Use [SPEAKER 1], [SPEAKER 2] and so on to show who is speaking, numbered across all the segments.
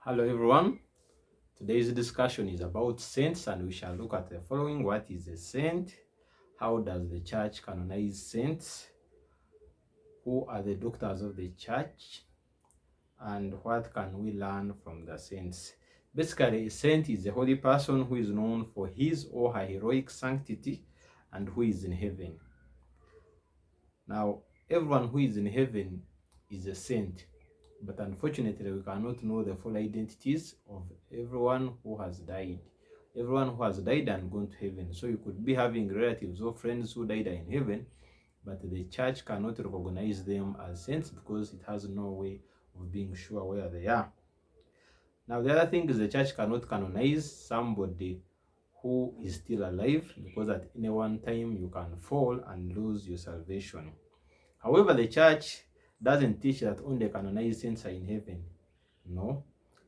[SPEAKER 1] Hello everyone, today's discussion is about saints and we shall look at the following. What is a saint? How does the church canonize saints? Who are the doctors of the church? And what can we learn from the saints? Basically, a saint is a holy person who is known for his or her heroic sanctity and who is in heaven. Now, everyone who is in heaven is a saint. But unfortunately, we cannot know the full identities of everyone who has died. Everyone who has died and gone to heaven. So you could be having relatives or friends who died in heaven, but the church cannot recognize them as saints because it has no way of being sure where they are. Now, the other thing is the church cannot canonize somebody who is still alive because at any one time you can fall and lose your salvation. However, the church doesn't teach that only canonized saints are in heaven. No,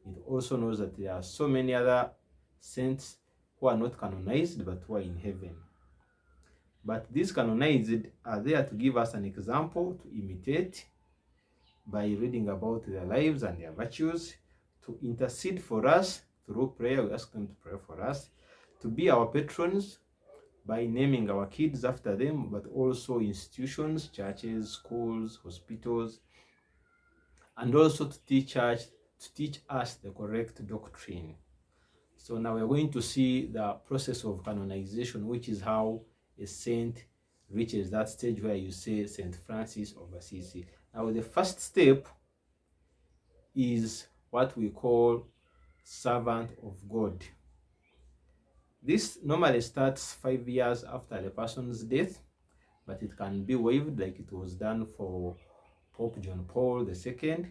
[SPEAKER 1] it also knows that there are so many other saints who are not canonized but who are in heaven. But these canonized are there to give us an example to imitate by reading about their lives and their virtues, to intercede for us through prayer. We ask them to pray for us, to be our patrons by naming our kids after them, but also institutions, churches, schools, hospitals, and also to teach us the correct doctrine. So now we're going to see the process of canonization, which is how a saint reaches that stage where you say Saint Francis of Assisi. Now the first step is what we call servant of God. This normally starts 5 years after the person's death, but it can be waived like it was done for Pope John Paul II,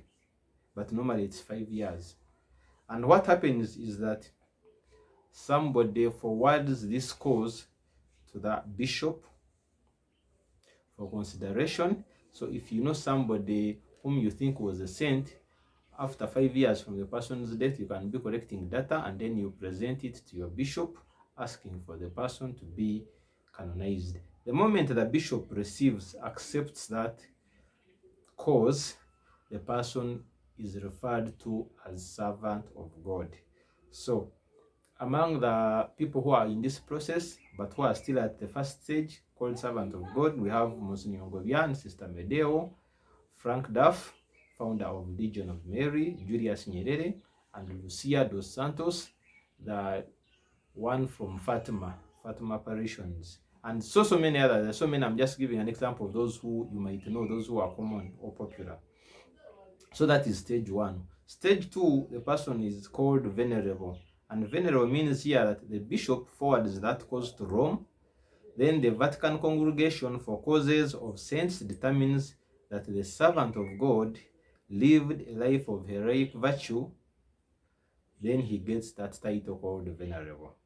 [SPEAKER 1] but normally it's 5 years. And what happens is that somebody forwards this cause to the bishop for consideration. So if you know somebody whom you think was a saint, after 5 years from the person's death, you can be collecting data and then you present it to your bishop, asking for the person to be canonized. The moment the bishop accepts that cause, the person is referred to as servant of God. So among the people who are in this process but who are still at the first stage called servant of God, we have Monsignor Govian, Sister Medeo, Frank Duff, founder of Legion of Mary, Julius Nyerere, and Lucia dos Santos, the one from Fatima Apparitions, and so many others. There's so many. I'm just giving an example of those who you might know, those who are common or popular. So that is stage one. Stage two, the person is called venerable. And venerable means here that the bishop forwards that cause to Rome. Then the Vatican Congregation for Causes of Saints determines that the servant of God lived a life of heroic virtue. Then he gets that title called venerable.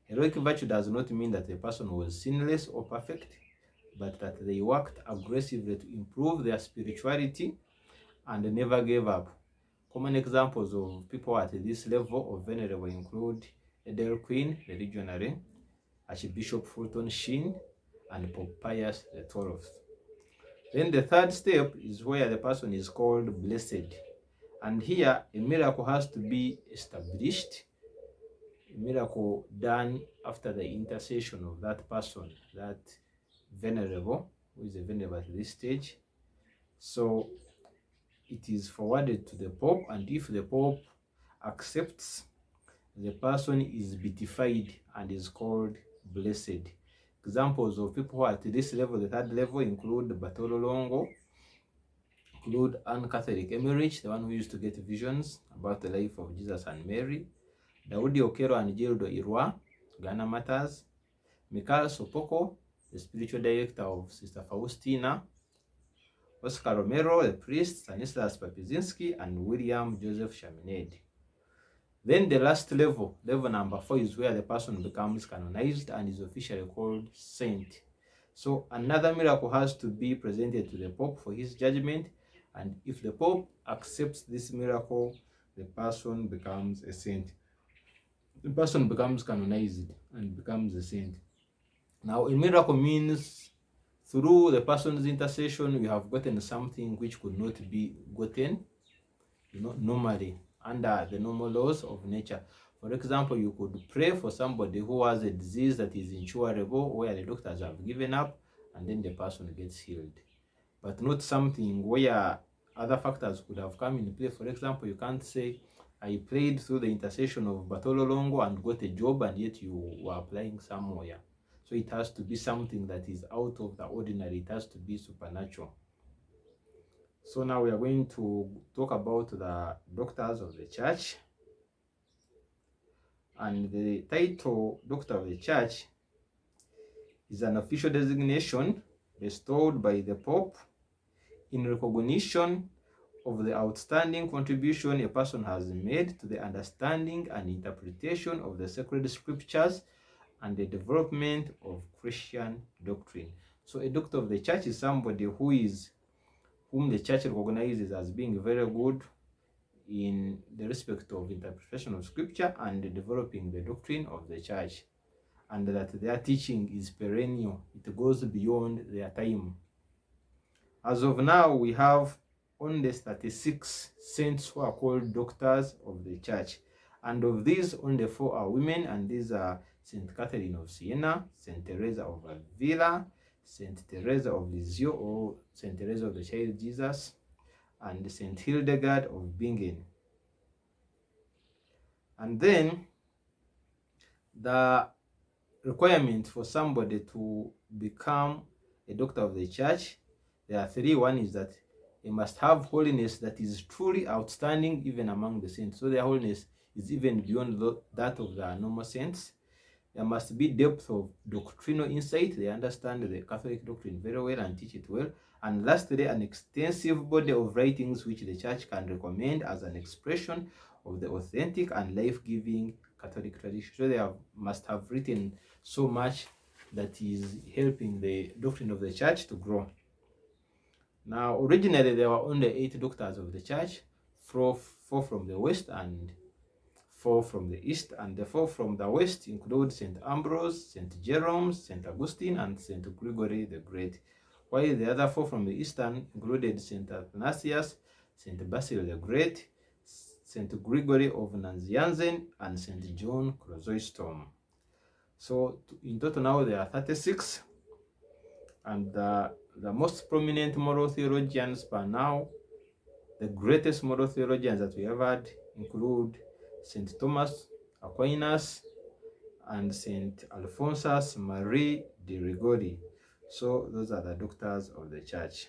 [SPEAKER 1] Heroic virtue does not mean that the person was sinless or perfect, but that they worked aggressively to improve their spirituality and never gave up. Common examples of people at this level of venerable include Edel Queen, the legionary, Archbishop Fulton Sheen, and Pope Pius XII. Then the third step is where the person is called blessed. And here, a miracle has to be established, a miracle done after the intercession of that person, that venerable, who is a venerable at this stage. So it is forwarded to the Pope, and if the Pope accepts, the person is beatified and is called blessed. Examples of people who are at this level, the third level, include Bartolo Longo, include Anne Catholic Emmerich, the one who used to get visions about the life of Jesus and Mary, Daudi Okero and Gildo Irwa, Ghana Matters, Mikhail Sopoko, the spiritual director of Sister Faustina, Oscar Romero, the priest, Stanislas Papizinski, and William Joseph Chaminade. Then the last level, level number 4, is where the person becomes canonized and is officially called saint. So another miracle has to be presented to the Pope for his judgment, and if the Pope accepts this miracle, the person becomes a saint. The person becomes canonized and becomes a saint. Now, a miracle means through the person's intercession, we have gotten something which could not be gotten, normally. under the normal laws of nature. For example, you could pray for somebody who has a disease that is incurable, where the doctors have given up, and then the person gets healed. But not something where other factors could have come in play. For example, you can't say, I prayed through the intercession of Bartolo Longo and got a job, and yet you were applying somewhere. So it has to be something that is out of the ordinary. It has to be supernatural. So now we are going to talk about the doctors of the church. And the title Doctor of the Church is an official designation bestowed by the Pope in recognition of the outstanding contribution a person has made to the understanding and interpretation of the sacred scriptures and the development of Christian doctrine. So a doctor of the church is somebody whom the church recognizes as being very good in the respect of interpretation of scripture and developing the doctrine of the church, and that their teaching is perennial. It goes beyond their time. As of now, we have only 36 saints who are called doctors of the church, and of these only 4 are women, and these are Saint Catherine of Siena, Saint Teresa of Avila, Saint Teresa of Lisieux or Saint Teresa of the Child Jesus, and Saint Hildegard of Bingen. And then the requirement for somebody to become a doctor of the church, there are 3. One is that they must have holiness that is truly outstanding even among the saints. So their holiness is even beyond that of the normal saints. There must be depth of doctrinal insight. They understand the Catholic doctrine very well and teach it well. And lastly, an extensive body of writings which the church can recommend as an expression of the authentic and life-giving Catholic tradition. So they must have written so much that is helping the doctrine of the church to grow. Now, originally there were only 8 doctors of the church, 4 from the west and 4 from the east, and the 4 from the west include St. Ambrose, St. Jerome, St. Augustine, and St. Gregory the Great, while the other 4 from the eastern included St. Athanasius, St. Basil the Great, St. Gregory of Nazianzen, and St. John Chrysostom. So in total now there are 36, and the most prominent moral theologians per now, the greatest moral theologians that we have had, include St. Thomas Aquinas and St. Alphonsus Marie de Rigori. So those are the doctors of the church.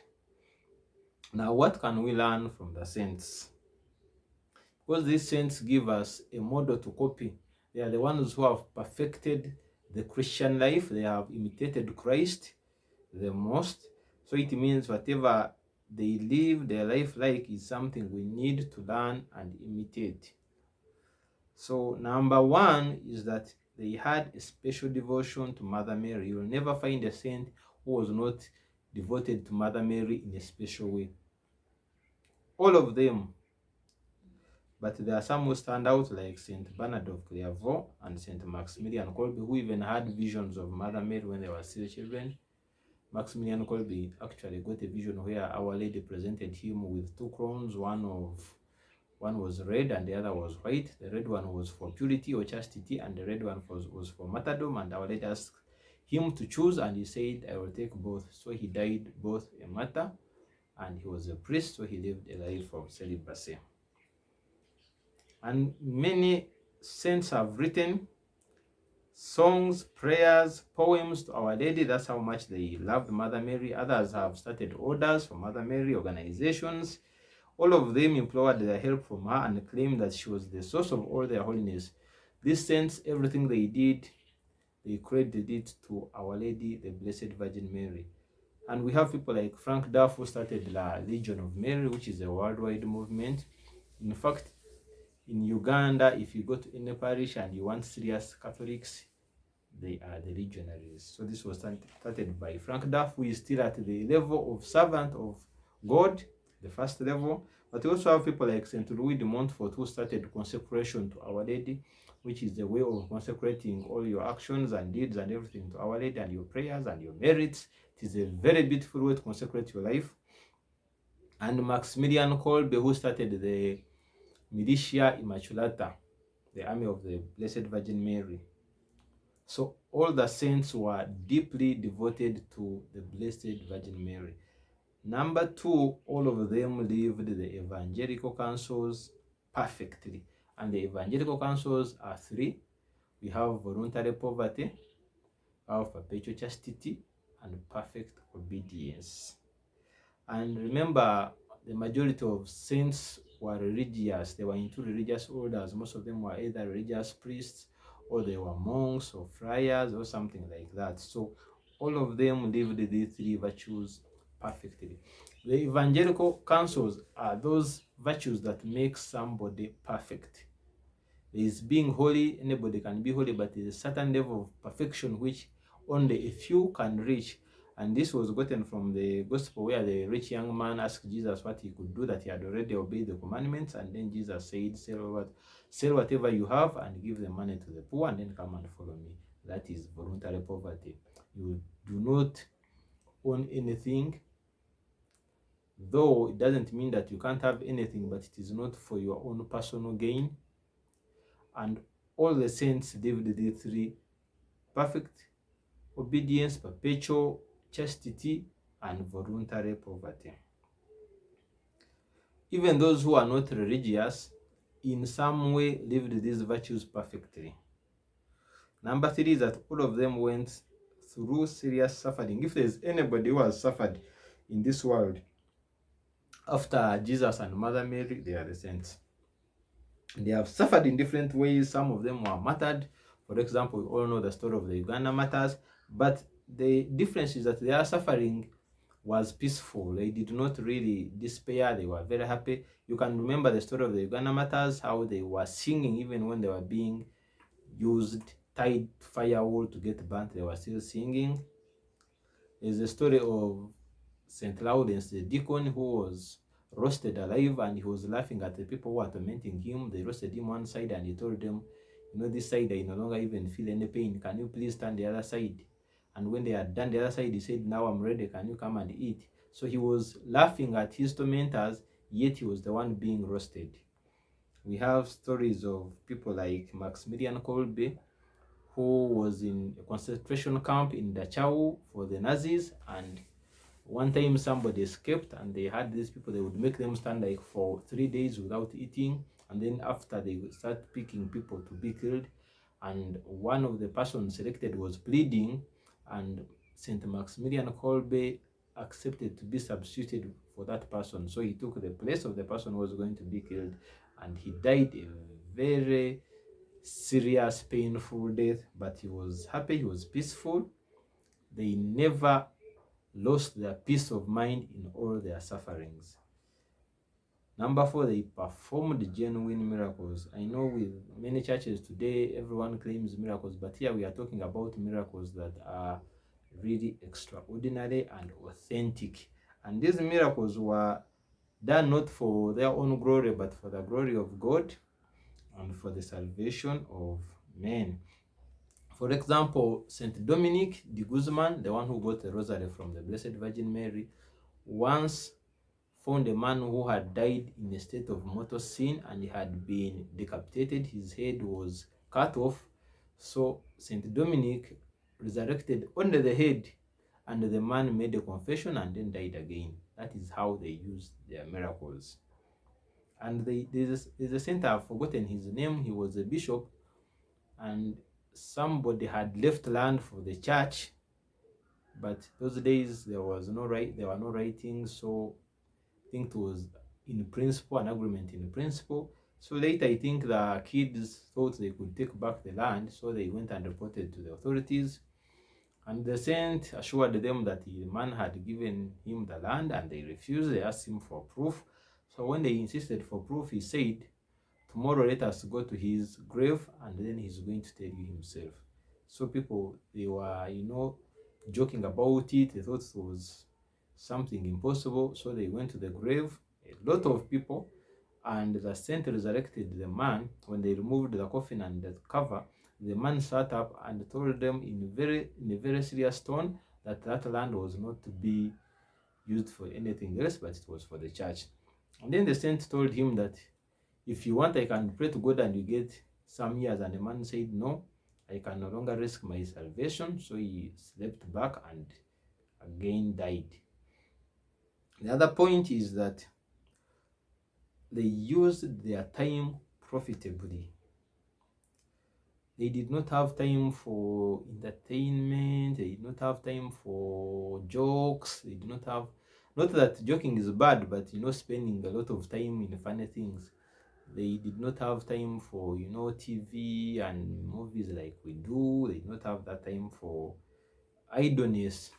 [SPEAKER 1] Now, what can we learn from the saints? Because these saints give us a model to copy. They are the ones who have perfected the Christian life. They have imitated Christ the most. So it means whatever they live their life like is something we need to learn and imitate. So number 1 is that they had a special devotion to Mother Mary. You will never find a saint who was not devoted to Mother Mary in a special way. All of them. But there are some who stand out, like Saint Bernard of Clairvaux and Saint Maximilian Kolbe, who even had visions of Mother Mary when they were still children. Maximilian Kolbe actually got a vision where Our Lady presented him with 2 crowns. One was red and the other was white. The red one was for purity or chastity, and the red one was for martyrdom. And Our Lady asked him to choose, and he said, I will take both. So he died both a martyr and he was a priest, so he lived a life of celibacy. And many saints have written songs, prayers, poems to Our Lady. That's how much they loved Mother Mary. Others have started orders for Mother Mary, organizations. All of them implored their help from her and claimed that she was the source of all their holiness. These saints, everything they did, they credited it to Our Lady, the Blessed Virgin Mary. And we have people like Frank Duff, who started the Legion of Mary, which is a worldwide movement. In fact, in Uganda, if you go to any parish and you want serious Catholics, they are the legionaries. So this was started by Frank Duff, who is still at the level of servant of God, the first level. But we also have people like St. Louis de Montfort, who started consecration to Our Lady, which is the way of consecrating all your actions and deeds and everything to Our Lady, and your prayers and your merits. It is a very beautiful way to consecrate your life. And Maximilian Kolbe, who started the Militia Immaculata, the army of the Blessed Virgin Mary. So all the saints were deeply devoted to the Blessed Virgin Mary. Number two, all of them lived the evangelical counsels perfectly. And the evangelical counsels are three. We have voluntary poverty, we have perpetual chastity, and perfect obedience. And remember, the majority of saints were religious. They were into religious orders. Most of them were either religious priests, or they were monks or friars or something like that. So all of them lived these three virtues perfectly. The evangelical counsels are those virtues that make somebody perfect. There is being holy, anybody can be holy, but there is a certain level of perfection which only a few can reach. And this was gotten from the gospel where the rich young man asked Jesus what he could do, that he had already obeyed the commandments. And then Jesus said, sell whatever you have and give the money to the poor, and then come and follow me. That is voluntary poverty. You do not own anything, though it doesn't mean that you can't have anything, but it is not for your own personal gain. And all the saints lived the three: perfect obedience, perpetual chastity, and voluntary poverty. Even those who are not religious, in some way lived these virtues perfectly. Number three is that all of them went through serious suffering. If there's anybody who has suffered in this world after Jesus and Mother Mary, they are the saints. They have suffered in different ways. Some of them were martyred. For example, we all know the story of the Uganda martyrs, but the difference is that their suffering was peaceful. They did not really despair. They were very happy. You can remember the story of the Uganda martyrs, how they were singing even when they were being used, tied firewood to get burnt. They were still singing. There's the story of St. Laurence, the deacon, who was roasted alive, and he was laughing at the people who were tormenting him. They roasted him one side, and he told them, you know, this side I no longer even feel any pain. Can you please turn the other side? And when they had done the other side, he said, now I'm ready. Can you come and eat? So he was laughing at his tormentors, yet he was the one being roasted. We have stories of people like Maximilian Kolbe, who was in a concentration camp in Dachau for the Nazis, and one time somebody escaped, and they had these people, they would make them stand like for 3 days without eating, and then after they would start picking people to be killed, and one of the persons selected was bleeding, and St. Maximilian Kolbe accepted to be substituted for that person. So he took the place of the person who was going to be killed, and he died a very serious, painful death, but he was happy, he was peaceful. They never lost their peace of mind in all their sufferings. Number four, they performed genuine miracles. I know with many churches today, everyone claims miracles, but here we are talking about miracles that are really extraordinary and authentic. And these miracles were done not for their own glory, but for the glory of God and for the salvation of men. For example, St. Dominic de Guzman, the one who got the rosary from the Blessed Virgin Mary, once found a man who had died in a state of mortal sin, and he had been decapitated. His head was cut off. So St. Dominic resurrected only the head, and the man made a confession and then died again. That is how they used their miracles. And there's a saint, I've forgotten his name. He was a bishop, and somebody had left land for the church, but those days there were no writings, so I think it was in principle, an agreement in principle. So later I think the kids thought they could take back the land, so they went and reported to the authorities, and the saint assured them that the man had given him the land, and they refused. They asked him for proof. So when they insisted for proof, he said, tomorrow let us go to his grave, and then he's going to tell you himself. So people, they were, joking about it. They thought it was something impossible. So they went to the grave, a lot of people, and the saint resurrected the man. When they removed the coffin and the cover, the man sat up and told them in a very serious tone that that land was not to be used for anything else, but it was for the church. And then the saint told him that if you want, I can pray to God and you get some years. And the man said, no, I can no longer risk my salvation. So he slept back and again died. The other point is that they used their time profitably. They did not have time for entertainment. They did not have time for jokes. They did not have, not that joking is bad, but spending a lot of time in funny things. They did not have time for TV and movies like we do. They did not have that time for idleness.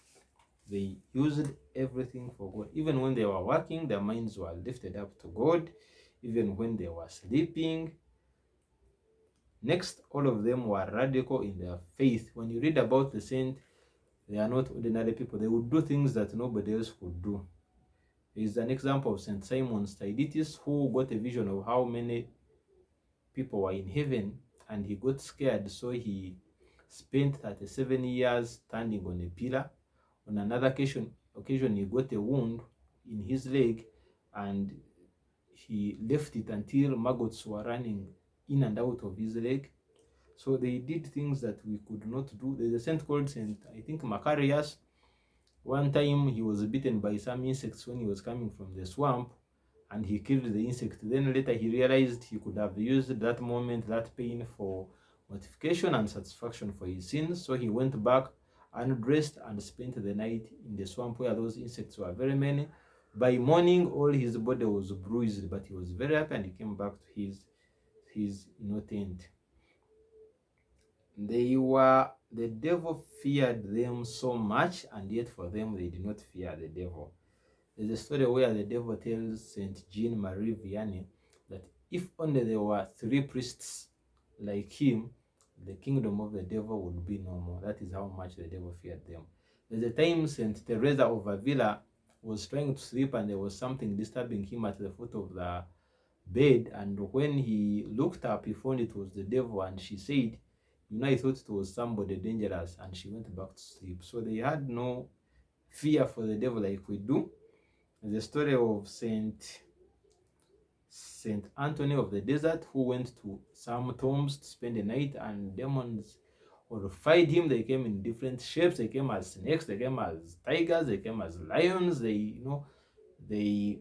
[SPEAKER 1] They used everything for God. Even when they were working, their minds were lifted up to God. Even when they were sleeping. Next, all of them were radical in their faith. When you read about the saint, they are not ordinary people. They would do things that nobody else could do. There is an example of St. Simon Stylites, who got a vision of how many people were in heaven, and he got scared, so he spent 37 years standing on a pillar. On another occasion, he got a wound in his leg, and he left it until maggots were running in and out of his leg. So they did things that we could not do. There's a saint called Saint, I think, Macarius. One time he was bitten by some insects when he was coming from the swamp, and he killed the insect. Then later he realized he could have used that moment, that pain, for mortification and satisfaction for his sins. So he went back, undressed, and spent the night in the swamp where those insects were very many. By morning, all his body was bruised, but he was very happy, and he came back to his tent. The devil feared them so much, and yet for them they did not fear the devil. There's a story where the devil tells Saint Jean Marie Vianney that if only there were 3 priests like him, the kingdom of the devil would be no more. That is how much the devil feared them. There's a time Saint Teresa of Avila was trying to sleep, and there was something disturbing him at the foot of the bed, and when he looked up, he found it was the devil, and she said, I thought it was somebody dangerous, and she went back to sleep. So they had no fear for the devil like we do. The story of Saint Anthony of the Desert, who went to some tombs to spend the night, and demons horrified him. They came in different shapes. They came as snakes, they came as tigers, they came as lions. They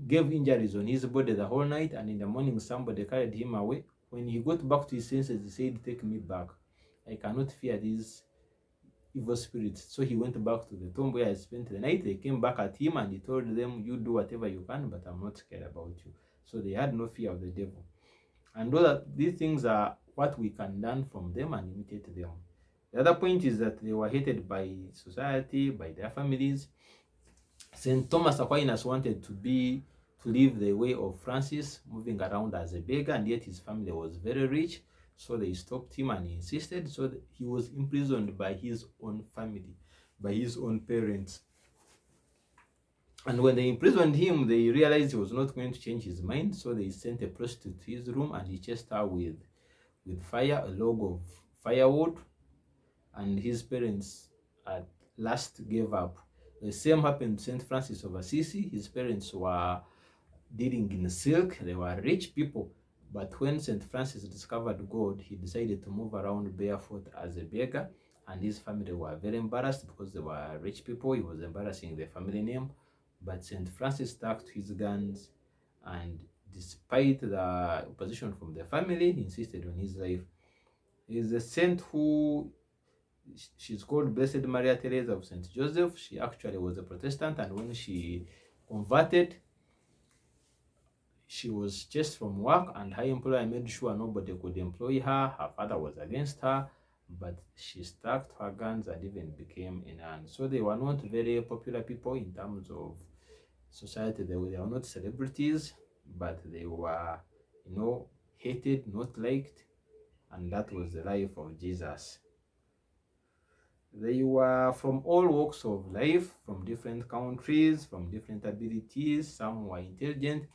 [SPEAKER 1] gave injuries on his body the whole night, and in the morning somebody carried him away. When he got back to his senses, he said, take me back. I cannot fear these evil spirits. So he went back to the tomb where I spent the night. They came back at him, and he told them, you do whatever you can, but I'm not scared about you. So they had no fear of the devil. And know that these things are what we can learn from them and imitate them. The other point is that they were hated by society, by their families. St. Thomas Aquinas wanted to live the way of Francis, moving around as a beggar, and yet his family was very rich. So they stopped him, and he insisted. So he was imprisoned by his own family, by his own parents. And when they imprisoned him, they realized he was not going to change his mind. So they sent a prostitute to his room, and he chased her with fire, a log of firewood. And his parents at last gave up. The same happened to St. Francis of Assisi. His parents were dealing in silk. They were rich people. But when St. Francis discovered God, he decided to move around barefoot as a beggar. And his family were very embarrassed because they were rich people. He was embarrassing their family name. But St. Francis stuck to his guns, and despite the opposition from the family, he insisted on his life. He is a saint who, she's called Blessed Maria Theresa of St. Joseph. She actually was a Protestant, and when she converted, she was chased from work, and her employer made sure nobody could employ her. Her father was against her, but she stuck to her guns and even became a nun. So they were not very popular people in terms of society. They were not celebrities, but they were, hated, not liked, and that was the life of Jesus. They were from all walks of life, from different countries, from different abilities. Some were intelligent.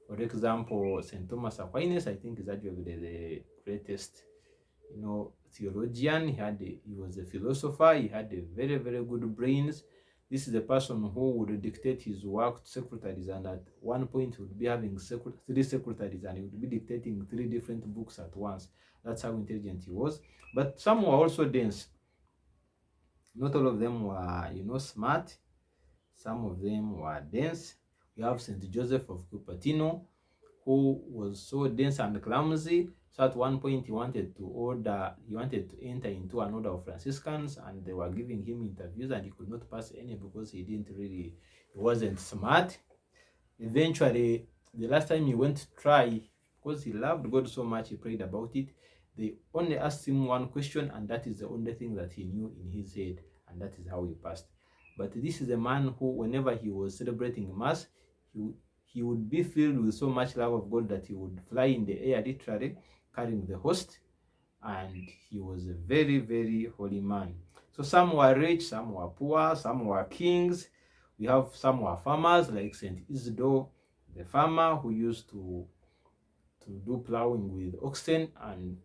[SPEAKER 1] For example, St. Thomas Aquinas, I think, is actually the greatest, theologian. He was a philosopher. He had a very, very good brains. This is the person who would dictate his work to secretaries, and at one point he would be having three secretaries, and he would be dictating 3 different books at once. That's how intelligent he was. But some were also dense. Not all of them were, smart. Some of them were dense. We have St. Joseph of Cupertino, who was so dense and clumsy. So at one point he wanted to enter into an order of Franciscans, and they were giving him interviews, and he could not pass any because he wasn't smart. Eventually, the last time he went to try, because he loved God so much, he prayed about it. They only asked him one question, and that is the only thing that he knew in his head, and that is how he passed. But this is a man who, whenever he was celebrating Mass, he would be filled with so much love of God that he would fly in the air, literally, carrying the host, and he was a very, very holy man. So some were rich, some were poor, some were kings. We have some were farmers, like St. Isidore, the farmer who used to do plowing with oxen, and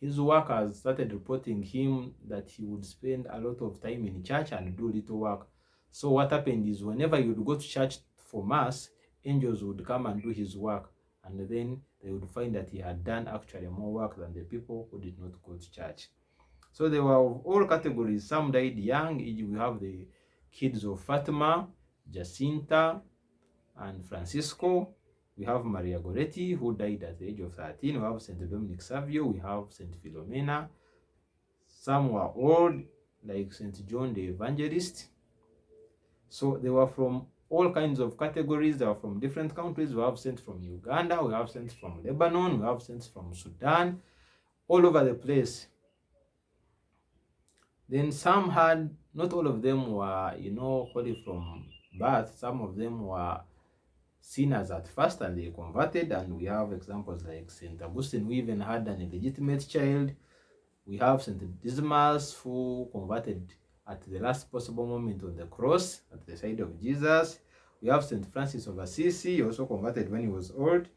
[SPEAKER 1] his workers started reporting him that he would spend a lot of time in church and do little work. So what happened is, whenever he would go to church for Mass, angels would come and do his work, and then they would find that he had done actually more work than the people who did not go to church. So they were of all categories. Some died young. We have the kids of Fatima, Jacinta, and Francisco. We have Maria Goretti, who died at the age of 13. We have St. Dominic Savio. We have St. Philomena. Some were old, like St. John the Evangelist. So they were from all kinds of categories. They were from different countries. We have saints from Uganda. We have saints from Lebanon. We have saints from Sudan. All over the place. Then some had, not all of them were, holy from birth. Some of them were sinners at first and they converted, and we have examples like St. Augustine, who even had an illegitimate child. We have St. Dismas, who converted at the last possible moment on the cross at the side of Jesus. We have St. Francis of Assisi, also converted when he was old.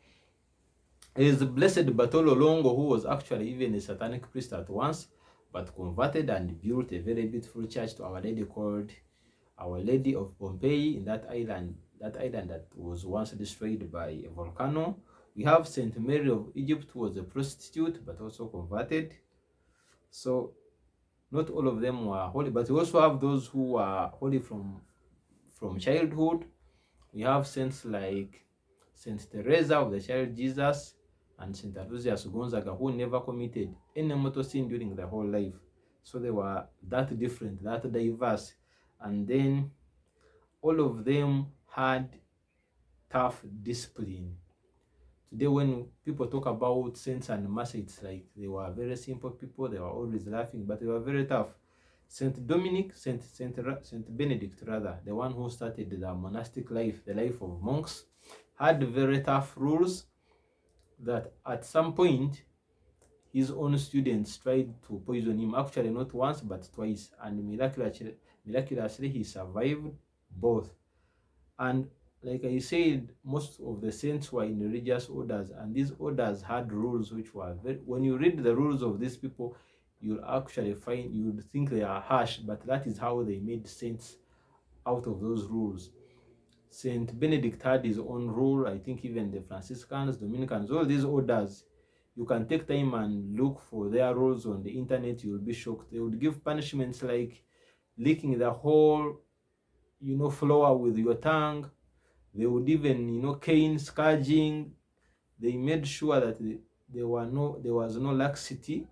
[SPEAKER 1] There is Blessed Bartolo Longo, who was actually even a satanic priest at once, but converted and built a very beautiful church to Our Lady called Our Lady of Pompeii in that island that was once destroyed by a volcano. We have St. Mary of Egypt, who was a prostitute but also converted. So not all of them were holy, but we also have those who were holy from childhood. We have saints like St. Teresa of the Child Jesus and St. Aloysius Gonzaga, who never committed any mortal sin during their whole life. So they were that different, that diverse. And then all of them had tough discipline. Today, when people talk about saints and mercy, it's like they were very simple people. They were always laughing, but they were very tough. Saint Benedict, the one who started the monastic life, the life of monks, had very tough rules that at some point his own students tried to poison him, actually not once but twice, and miraculously he survived both. And like I said, most of the saints were in religious orders, and these orders had rules which were when you read the rules of these people, you'll actually find, you would think they are harsh, but that is how they made saints out of those rules. Saint Benedict had his own rule. I think even the Franciscans, Dominicans, all these orders, you can take time and look for their rules on the internet. You'll be shocked. They would give punishments like licking the whole, floor with your tongue. They would even, cane, scourging. They made sure that there was no laxity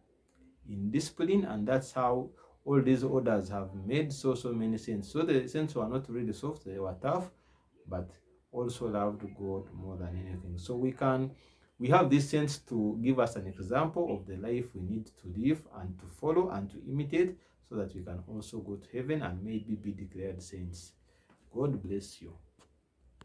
[SPEAKER 1] in discipline, and that's how all these orders have made so many saints. So the saints were not really soft, they were tough, but also loved God more than anything. So we have these saints to give us an example of the life we need to live and to follow and to imitate, so that we can also go to heaven and maybe be declared saints. God bless you.